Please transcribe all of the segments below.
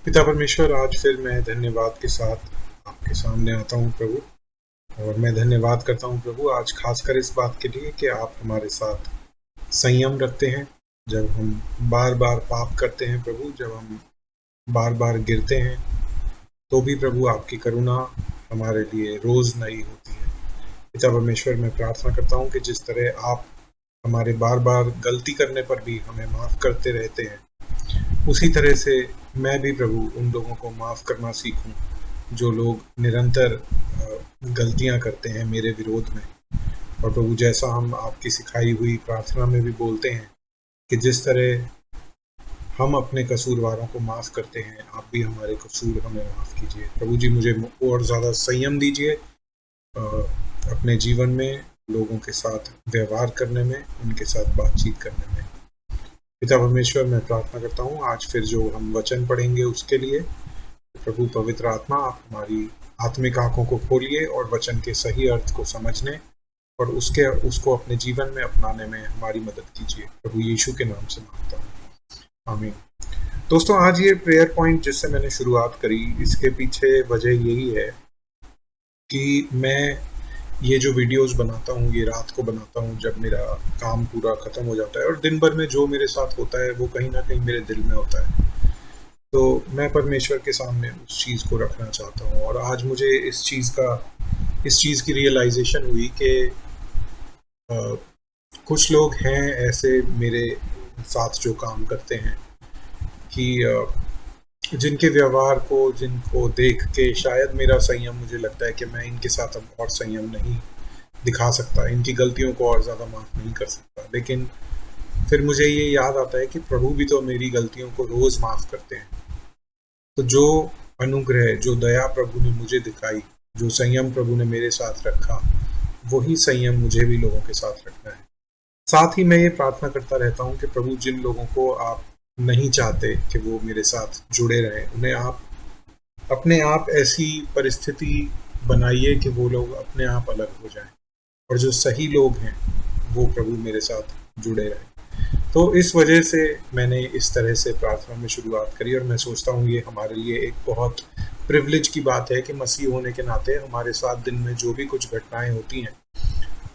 पिता परमेश्वर, आज फिर मैं धन्यवाद के साथ आपके सामने आता हूँ प्रभु। और मैं धन्यवाद करता हूँ प्रभु, आज खासकर इस बात के लिए कि आप हमारे साथ संयम रखते हैं। जब हम बार बार पाप करते हैं प्रभु, जब हम बार बार गिरते हैं, तो भी प्रभु आपकी करुणा हमारे लिए रोज़ नई होती है। पिता परमेश्वर, मैं प्रार्थना करता हूँ कि जिस तरह आप हमारे बार बार गलती करने पर भी हमें माफ़ करते रहते हैं, उसी तरह से मैं भी प्रभु उन लोगों को माफ़ करना सीखूं जो लोग निरंतर गलतियां करते हैं मेरे विरोध में। और प्रभु, जैसा हम आपकी सिखाई हुई प्रार्थना में भी बोलते हैं कि जिस तरह हम अपने कसूरवारों को माफ़ करते हैं, आप भी हमारे कसूर हमें माफ़ कीजिए। प्रभु जी, मुझे और ज़्यादा संयम दीजिए अपने जीवन में, लोगों के साथ व्यवहार करने में, उनके साथ बातचीत करने में। पिता परमेश्वर, मैं प्रार्थना करता हूँ आज फिर जो हम वचन पढ़ेंगे उसके लिए प्रभु पवित्र आत्मा, आप हमारी आत्मिक आंखों को खोलिए और वचन के सही अर्थ को समझने और उसको अपने जीवन में अपनाने में हमारी मदद कीजिए। प्रभु यीशु के नाम से मांगता हूँ, आमीन। दोस्तों, आज ये प्रेयर पॉइंट जिससे मैंने शुरुआत करी, इसके पीछे वजह यही है कि मैं ये जो वीडियोस बनाता हूँ ये रात को बनाता हूँ जब मेरा काम पूरा ख़त्म हो जाता है, और दिन भर में जो मेरे साथ होता है वो कहीं ना कहीं मेरे दिल में होता है। तो मैं परमेश्वर के सामने उस चीज़ को रखना चाहता हूँ। और आज मुझे इस चीज़ की रियलाइजेशन हुई कि कुछ लोग हैं ऐसे मेरे साथ जो काम करते हैं कि जिनके व्यवहार को, जिनको देख के शायद मेरा संयम, मुझे लगता है कि मैं इनके साथ अब और संयम नहीं दिखा सकता, इनकी गलतियों को और ज़्यादा माफ़ नहीं कर सकता। लेकिन फिर मुझे ये याद आता है कि प्रभु भी तो मेरी गलतियों को रोज़ माफ़ करते हैं। तो जो अनुग्रह, जो दया प्रभु ने मुझे दिखाई, जो संयम प्रभु ने मेरे साथ रखा, वही संयम मुझे भी लोगों के साथ रखना है। साथ ही मैं ये प्रार्थना करता रहता हूँ कि प्रभु, जिन लोगों को आप नहीं चाहते कि वो मेरे साथ जुड़े रहें, उन्हें आप अपने आप ऐसी परिस्थिति बनाइए कि वो लोग अपने आप अलग हो जाएं, और जो सही लोग हैं वो प्रभु मेरे साथ जुड़े रहें। तो इस वजह से मैंने इस तरह से प्रार्थना में शुरुआत करी, और मैं सोचता हूँ ये हमारे लिए एक बहुत प्रिविलेज की बात है कि मसीह होने के नाते हमारे साथ दिन में जो भी कुछ घटनाएं होती हैं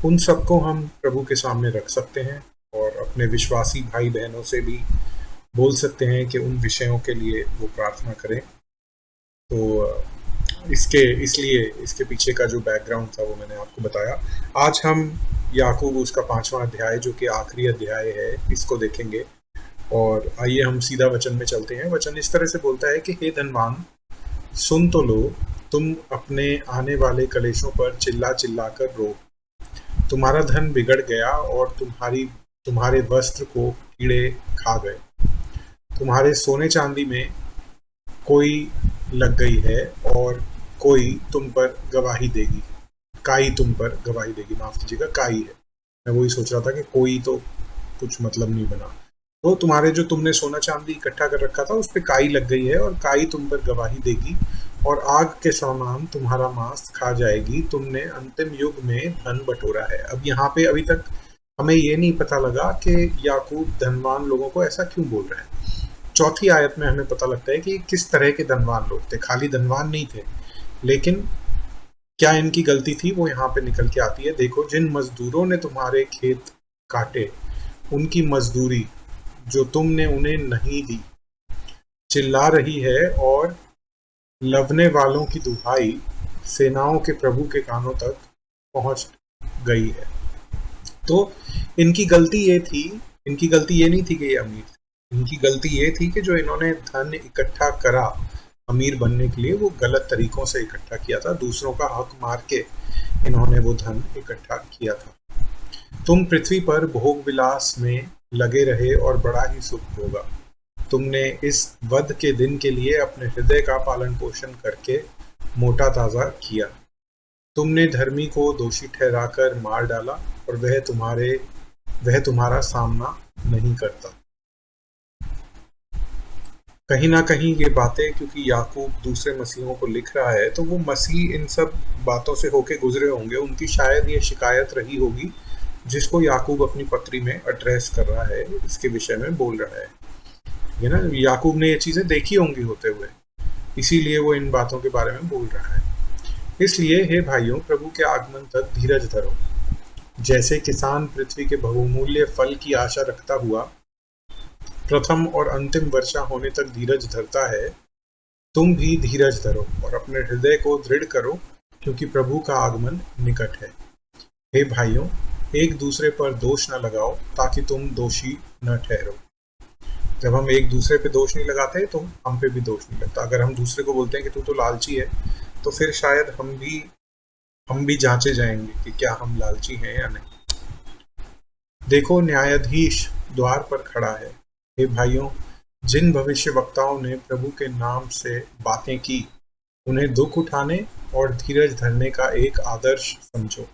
उन सबको हम प्रभु के सामने रख सकते हैं, और अपने विश्वासी भाई बहनों से भी बोल सकते हैं कि उन विषयों के लिए वो प्रार्थना करें। तो इसलिए इसके पीछे का जो बैकग्राउंड था वो मैंने आपको बताया। आज हम याकूब उसका 5वां अध्याय, जो कि आखिरी अध्याय है, इसको देखेंगे। और आइए हम सीधा वचन में चलते हैं। वचन इस तरह से बोलता है कि हे धनवान, सुन तो लो, तुम अपने आने वाले कलेशों पर चिल्ला चिल्ला कर रो। तुम्हारा धन बिगड़ गया और तुम्हारे वस्त्र को कीड़े खा गए। तुम्हारे सोने चांदी में कोई लग गई है और कोई तुम पर गवाही देगी। काई तुम पर गवाही देगी, माफ कीजिएगा, काई है। मैं वही सोच रहा था कि कोई तो कुछ मतलब नहीं बना। तो तुम्हारे जो तुमने सोना चांदी इकट्ठा कर रखा था उस पर काई लग गई है, और काई तुम पर गवाही देगी, और आग के समान तुम्हारा मांस खा जाएगी। तुमने अंतिम युग में धन बटोरा है। अब यहाँ पे अभी तक हमें ये नहीं पता लगा कि याकूब धनवान लोगों को ऐसा क्यों बोल रहा है। चौथी आयत में हमें पता लगता है कि किस तरह के धनवान लोग थे। खाली धनवान नहीं थे, लेकिन क्या इनकी गलती थी वो यहाँ पे निकल के आती है। देखो, जिन मजदूरों ने तुम्हारे खेत काटे, उनकी मजदूरी जो तुमने उन्हें नहीं दी चिल्ला रही है, और लवने वालों की दुहाई सेनाओं के प्रभु के कानों तक पहुंच गई है। तो इनकी गलती ये नहीं थी कि ये अमीर थे। इनकी गलती ये थी कि जो इन्होंने धन इकट्ठा करा अमीर बनने के लिए, वो गलत तरीकों से इकट्ठा किया था। दूसरों का हक मार के इन्होंने वो धन इकट्ठा किया था। तुम पृथ्वी पर भोग विलास में लगे रहे और बड़ा ही सुख होगा। तुमने इस वध के दिन के लिए अपने हृदय का पालन पोषण करके मोटा ताजा किया। तुमने धर्मी को दोषी ठहराकर मार डाला, और वह तुम्हारा सामना नहीं करता। कहीं ना कहीं ये बातें, क्योंकि याकूब दूसरे मसीहों को लिख रहा है, तो वो मसीह इन सब बातों से होके गुजरे होंगे। उनकी शायद ये शिकायत रही होगी जिसको याकूब अपनी पत्री में एड्रेस कर रहा है, इसके विषय में बोल रहा है। ये ना, याकूब ने ये चीज़ें देखी होंगी होते हुए। इसीलिए वो इन बातों के बारे में बोल रहा है। इसलिए हे भाइयों, प्रभु के आगमन तक धीरज धरो। जैसे किसान पृथ्वी के बहुमूल्य फल की आशा रखता हुआ प्रथम और अंतिम वर्षा होने तक धीरज धरता है, तुम भी धीरज धरो और अपने हृदय को दृढ़ करो, क्योंकि प्रभु का आगमन निकट है। हे भाइयों, एक दूसरे पर दोष न लगाओ, ताकि तुम दोषी न ठहरो। जब हम एक दूसरे पे दोष नहीं लगाते तो हम पे भी दोष नहीं लगता। अगर हम दूसरे को बोलते हैं कि तू तो लालची है, तो फिर शायद हम भी जांचे जाएंगे कि क्या हम लालची हैं या नहीं। देखो, न्यायाधीश द्वार पर खड़ा है। हे भाइयों, जिन भविष्यवक्ताओं ने प्रभु के नाम से बातें की, उन्हें दुख उठाने और धीरज धरने का एक आदर्श समझो।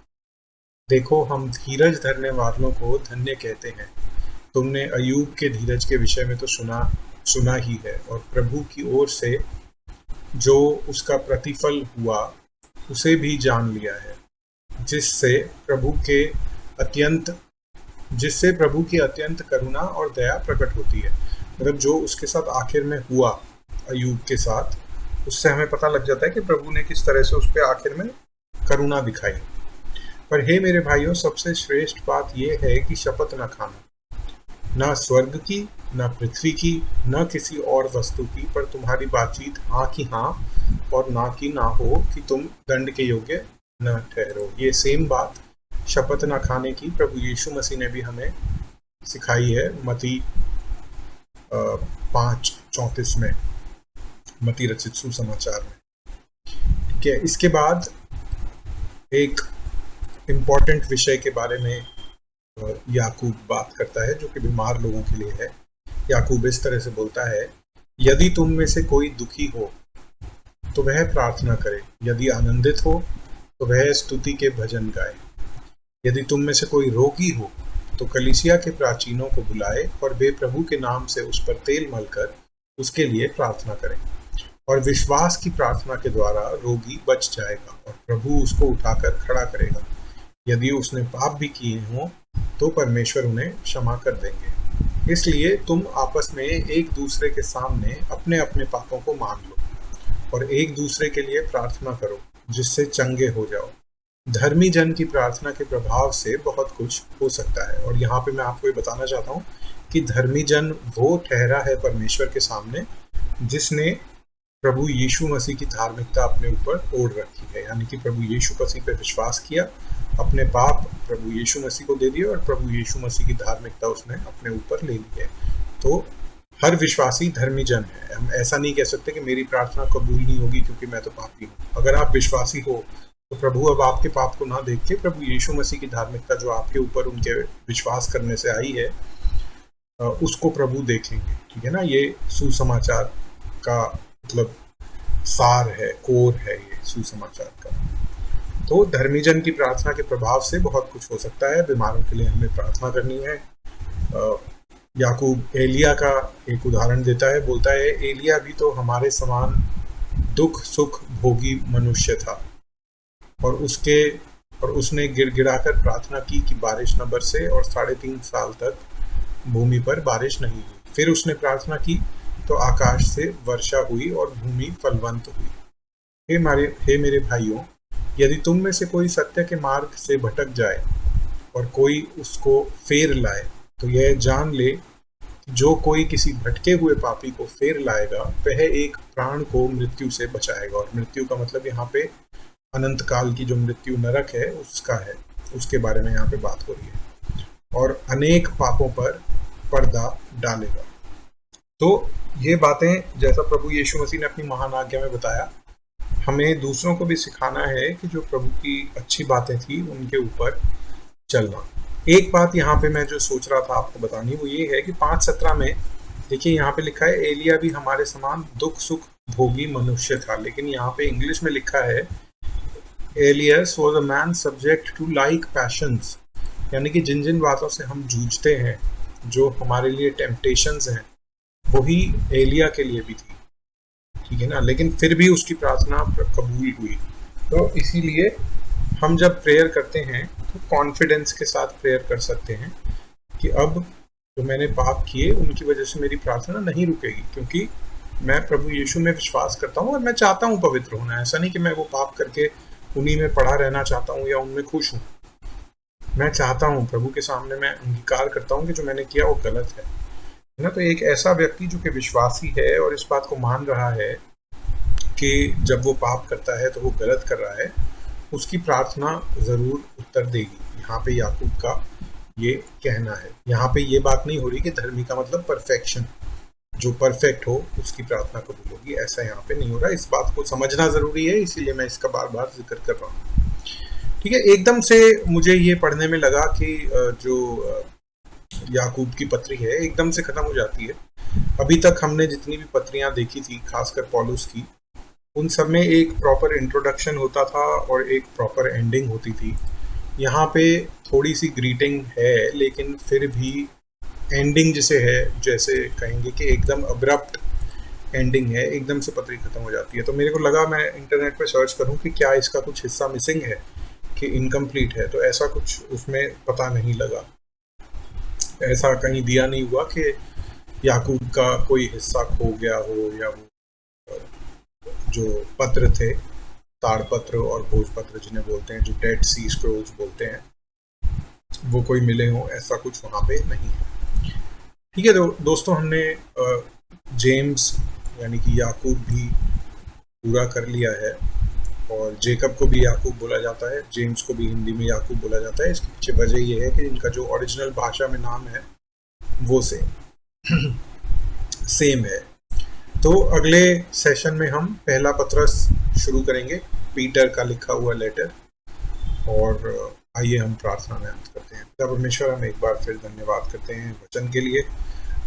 देखो, हम धीरज धरने वालों को धन्य कहते हैं। तुमने अय्यूब के धीरज के विषय में तो सुना ही है, और प्रभु की ओर से जो उसका प्रतिफल हुआ उसे भी जान लिया है, जिससे प्रभु की अत्यंत करुणा और दया प्रकट होती है। मतलब जो उसके साथ आखिर में हुआ अय्यूब के साथ, उससे हमें पता लग जाता है कि प्रभु ने किस तरह से उस पर आखिर में करुणा दिखाई। पर हे मेरे भाइयों, सबसे श्रेष्ठ बात यह है कि शपथ न खाना, न स्वर्ग की, न पृथ्वी की, न किसी और वस्तु की, पर तुम्हारी बातचीत हाँ की हाँ और ना की ना हो, कि तुम दंड के योग्य न ठहरो। ये सेम बात शपथ न खाने की प्रभु यीशु मसीह ने भी हमें सिखाई है मती 5:34 में, मती रचित सुसमाचार में। ठीक है, इसके बाद एक इम्पॉर्टेंट विषय के बारे में याकूब बात करता है, जो कि बीमार लोगों के लिए है। याकूब इस तरह से बोलता है, यदि तुम में से कोई दुखी हो तो वह प्रार्थना करे, यदि आनंदित हो तो वह स्तुति के भजन गाए। यदि तुम में से कोई रोगी हो तो कलीसिया के प्राचीनों को बुलाए, और वे प्रभु के नाम से उस पर तेल मलकर उसके लिए प्रार्थना करें। और विश्वास की प्रार्थना के द्वारा रोगी बच जाएगा और प्रभु उसको उठाकर खड़ा करेगा। यदि उसने पाप भी किए हों तो परमेश्वर उन्हें क्षमा कर देंगे। इसलिए तुम आपस में एक दूसरे के सामने अपने अपने पापों को मान लो और एक दूसरे के लिए प्रार्थना करो, जिससे चंगे हो जाओ। धर्मी जन की प्रार्थना के प्रभाव से बहुत कुछ हो सकता है। और यहाँ पे मैं आपको ये बताना चाहता हूँ कि धर्मी जन वो ठहरा है परमेश्वर के सामने जिसने प्रभु यीशु मसीह की धार्मिकता अपने ऊपर ओढ़ रखी है। यानी कि प्रभु यीशु मसीह पे विश्वास किया, अपने पाप प्रभु यीशु मसीह को दे दिए और प्रभु यीशु मसीह की धार्मिकता उसने अपने ऊपर ले ली है। तो हर विश्वासी धर्मी जन है। हम ऐसा नहीं कह सकते कि मेरी प्रार्थना कबूल नहीं होगी क्योंकि मैं तो पापी हूँ। अगर आप विश्वासी हो तो प्रभु अब आपके पाप को ना देख के प्रभु यीशु मसीह की धार्मिकता जो आपके ऊपर उनके विश्वास करने से आई है, उसको प्रभु देखेंगे। ठीक है ना, ये सुसमाचार का मतलब सार है, कोर है ये सुसमाचार का। तो धर्मी जन की प्रार्थना के प्रभाव से बहुत कुछ हो सकता है। बीमारों के लिए हमें प्रार्थना करनी है। याकूब एलिया का एक उदाहरण देता है, बोलता है एलिया भी तो हमारे समान दुख सुख भोगी मनुष्य था, और उसने गिड़गिड़ाकर प्रार्थना की कि बारिश न बरसे, और 3.5 साल तक भूमि पर बारिश नहीं हुई। फिर उसने प्रार्थना की तो आकाश से वर्षा हुई और भूमि फलवंत हुई। हे मेरे भाइयों, यदि तुम में से कोई सत्य के मार्ग से भटक जाए और कोई उसको फेर लाए, तो यह जान ले कि जो कोई किसी भटके हुए पापी को फेर लाएगा, वह एक प्राण को मृत्यु से बचाएगा। और मृत्यु का मतलब यहाँ पे अनंत काल की जो मृत्यु नरक है उसका है, उसके बारे में यहाँ पे बात हो रही है। और अनेक पापों पर पर्दा डालेगा। तो ये बातें जैसा प्रभु यीशु मसीह ने अपनी महान आज्ञा में बताया, हमें दूसरों को भी सिखाना है कि जो प्रभु की अच्छी बातें थी उनके ऊपर चलना। एक बात यहाँ पे मैं जो सोच रहा था आपको बतानी, वो ये है कि 5:17 में देखिए यहाँ पे लिखा है एलिया भी हमारे समान दुख सुख भोगी मनुष्य था, लेकिन यहाँ पे इंग्लिश में लिखा है Elias was a man subject to like passions. यानी कि जिन जिन बातों से हम जूझते हैं, जो हमारे लिए टेम्पटेशंस हैं, वही एलिया के लिए भी थी। ठीक है ना, लेकिन फिर भी उसकी प्रार्थना कबूल हुई। तो इसीलिए हम जब प्रेयर करते हैं तो कॉन्फिडेंस के साथ प्रेयर कर सकते हैं कि अब जो मैंने पाप किए उनकी वजह से मेरी प्रार्थना नहीं रुकेगी, क्योंकि मैं प्रभु यीशु में विश्वास करता हूँ और मैं चाहता हूँ पवित्र होना। ऐसा नहीं कि मैं वो पाप करके उन्हीं में पड़ा रहना चाहता हूँ या उनमें खुश हूँ। मैं चाहता हूँ प्रभु के सामने मैं अंगीकार करता हूँ कि जो मैंने किया वो गलत है ना। तो एक ऐसा व्यक्ति जो कि विश्वासी है और इस बात को मान रहा है कि जब वो पाप करता है तो वो गलत कर रहा है, उसकी प्रार्थना ज़रूर उत्तर देगी। यहाँ पे याकूब का ये कहना है। यहाँ पे ये बात नहीं हो रही कि धर्मी का मतलब परफेक्शन, जो परफेक्ट हो उसकी प्रार्थना कबूल होगी, ऐसा यहाँ पे नहीं हो रहा। इस बात को समझना ज़रूरी है, इसीलिए मैं इसका बार बार जिक्र कर रहा हूँ। ठीक है, एकदम से मुझे ये पढ़ने में लगा कि जो याकूब की पत्री है एकदम से ख़त्म हो जाती है। अभी तक हमने जितनी भी पत्रियाँ देखी थी, खासकर पौलुस की, उन सब में एक प्रॉपर इंट्रोडक्शन होता था और एक प्रॉपर एंडिंग होती थी। यहाँ पे थोड़ी सी ग्रीटिंग है, लेकिन फिर भी एंडिंग जिसे है, जैसे कहेंगे कि एकदम अब्रप्ट एंडिंग है, एकदम से पत्री खत्म हो जाती है। तो मेरे को लगा मैं इंटरनेट पे सर्च करूं कि क्या इसका कुछ हिस्सा मिसिंग है, कि इनकम्प्लीट है, तो ऐसा कुछ उसमें पता नहीं लगा। ऐसा कहीं दिया नहीं हुआ कि याकूब का कोई हिस्सा खो गया हो, या वो जो पत्र थे, ताड़पत्र और भोजपत्र जिन्हें बोलते हैं, जो डेड सी स्क्रोल्स बोलते हैं, वो कोई मिले हों, ऐसा कुछ वहाँ पे नहीं है। ठीक है, तो दोस्तों हमने जेम्स यानी कि याकूब भी पूरा कर लिया है, और जेकब को भी याकूब बोला जाता है, जेम्स को भी हिंदी में याकूब बोला जाता है। इसके पीछे वजह ये है कि इनका जो ओरिजिनल भाषा में नाम है वो सेम है। तो अगले सेशन में हम पहला पत्रस शुरू करेंगे, पीटर का लिखा हुआ लेटर। और आइए हम प्रार्थना में अंत करते हैं। पिता परमेश्वर, हम एक बार फिर धन्यवाद करते हैं वचन के लिए।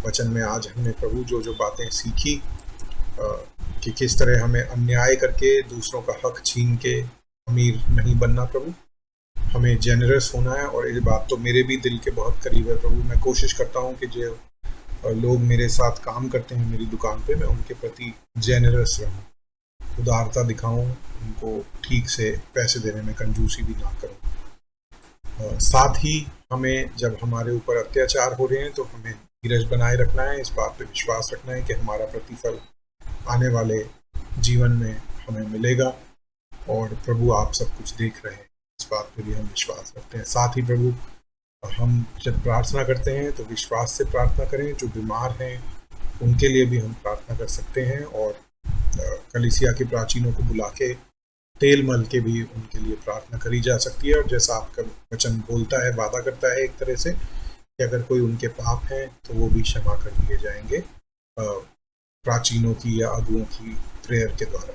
वचन में आज हमने प्रभु जो जो बातें सीखी कि किस तरह हमें अन्याय करके दूसरों का हक छीन के अमीर नहीं बनना प्रभु, हमें जेनरस होना है। और ये बात तो मेरे भी दिल के बहुत करीब है प्रभु। मैं कोशिश करता हूँ कि जो लोग मेरे साथ काम करते हैं मेरी दुकान पे, मैं उनके प्रति जेनरस रहूँ, उदारता दिखाऊं, उनको ठीक से पैसे देने में कंजूसी भी ना करूं। साथ ही हमें जब हमारे ऊपर अत्याचार हो रहे हैं तो हमें धीरज बनाए रखना है, इस बात पे विश्वास रखना है कि हमारा प्रतिफल आने वाले जीवन में हमें मिलेगा। और प्रभु आप सब कुछ देख रहे हैं, इस बात पे भी हम विश्वास रखते हैं। साथ ही प्रभु, हम जब प्रार्थना करते हैं तो विश्वास से प्रार्थना करें। जो बीमार हैं उनके लिए भी हम प्रार्थना कर सकते हैं, और कलीसिया के प्राचीनों को बुला के तेल मल के भी उनके लिए प्रार्थना करी जा सकती है। और जैसा आपका वचन बोलता है, वादा करता है एक तरह से, कि अगर कोई उनके पाप हैं तो वो भी क्षमा कर दिए जाएंगे प्राचीनों की या अगुओं की प्रेयर के द्वारा।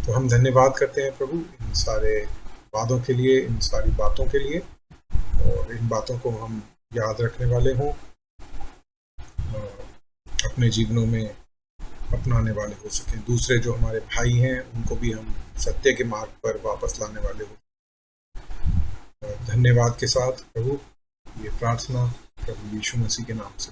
तो हम धन्यवाद करते हैं प्रभु इन सारे वादों के लिए, इन सारी बातों के लिए, और इन बातों को हम याद रखने वाले हों, अपने जीवनों में अपनाने वाले हो सकें। दूसरे जो हमारे भाई हैं उनको भी हम सत्य के मार्ग पर वापस लाने वाले हो। धन्यवाद के साथ प्रभु ये प्रार्थना प्रभु यीशु मसीह के नाम से